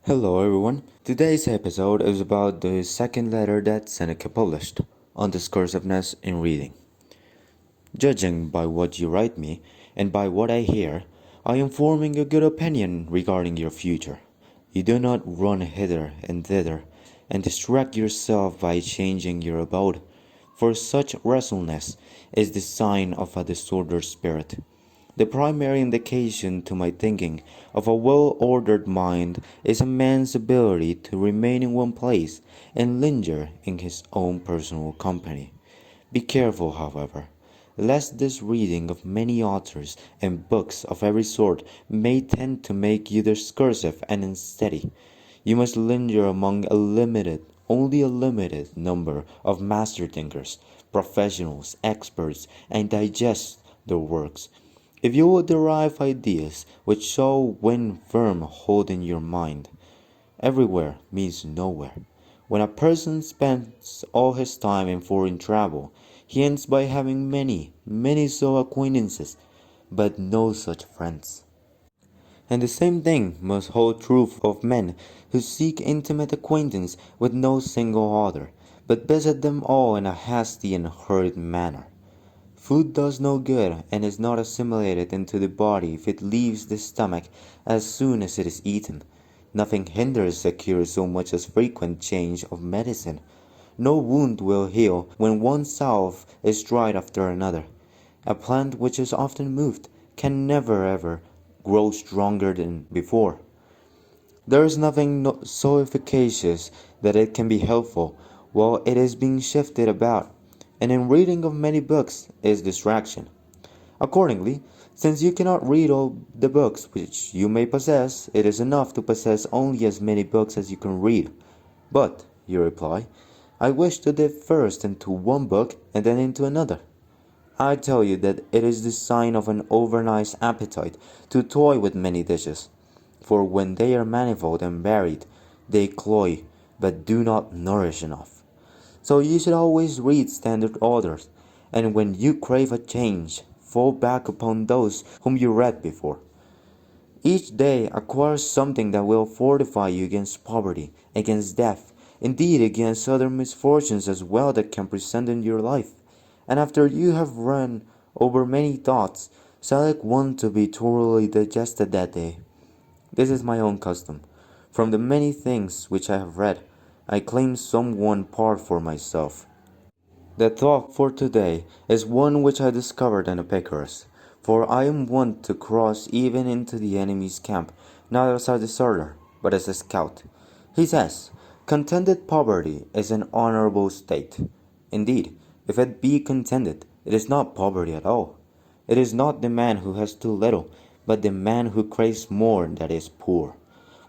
Hello everyone. Today's episode is about the second letter that Seneca published on discursiveness in reading. Judging by what you write me and by what I hear, I am forming a good opinion regarding your future. You do not run hither and thither and distract yourself by changing your abode, for such restlessness is the sign of a disordered spirit. The primary indication to my thinking of a well-ordered mind is a man's ability to remain in one place and linger in his own personal company. Be careful, however, lest this reading of many authors and books of every sort may tend to make you discursive and unsteady. You must linger among only a limited number of master thinkers, professionals, experts, and digest their works. If you will derive ideas which shall win firm hold in your mind, everywhere means nowhere. When a person spends all his time in foreign travel, he ends by having many so acquaintances, but no such friends. And the same thing must hold true of men who seek intimate acquaintance with no single author, but visit them all in a hasty and hurried manner. Food does no good and is not assimilated into the body if it leaves the stomach as soon as it is eaten. Nothing hinders a cure so much as frequent change of medicine. No wound will heal when one salve is tried after another. A plant which is often moved can never ever grow stronger than before. There is nothing so efficacious that it can be helpful while it is being shifted about, and in reading of many books is distraction. Accordingly, since you cannot read all the books which you may possess, it is enough to possess only as many books as you can read. But, you reply, I wish to dip first into one book and then into another. I tell you that it is the sign of an overnice appetite to toy with many dishes, for when they are manifold and varied, they cloy, but do not nourish enough. So you should always read standard authors, and when you crave a change, fall back upon those whom you read before. Each day acquire something that will fortify you against poverty, against death, indeed against other misfortunes as well that can present in your life. And after you have run over many thoughts, select one to be thoroughly digested that day. This is my own custom. From the many things which I have read, I claim some one part for myself. The thought for today is one which I discovered in Epicurus, for I am wont to cross even into the enemy's camp, not as a deserter, but as a scout. He says, contented poverty is an honorable state. Indeed, if it be contented, it is not poverty at all. It is not the man who has too little, but the man who craves more that is poor.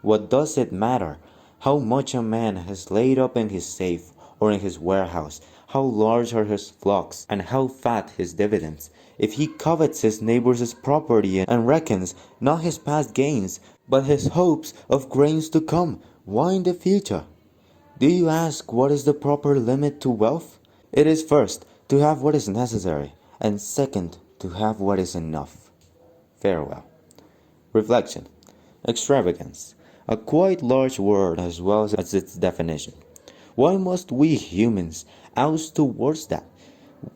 What does it matter how much a man has laid up in his safe or in his warehouse, how large are his flocks, and how fat his dividends, if he covets his neighbor's property and reckons not his past gains, but his hopes of gains to come? Why in the future? Do you ask what is the proper limit to wealth? It is first to have what is necessary, and second to have what is enough. Farewell. Reflection. Extravagance. A quite large word as well as its definition. Why must we humans oust towards that?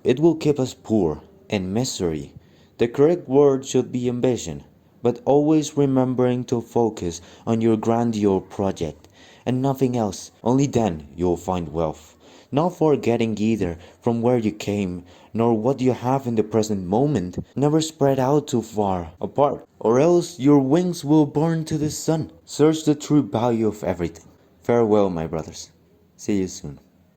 It will keep us poor and misery. The correct word should be ambition, but always remembering to focus on your grandeur project and nothing else. Only then you'll find wealth. Not forgetting either from where you came, nor what you have in the present moment. Never spread out too far apart, or else your wings will burn to the sun. Search the true value of everything. Farewell, my brothers. See you soon.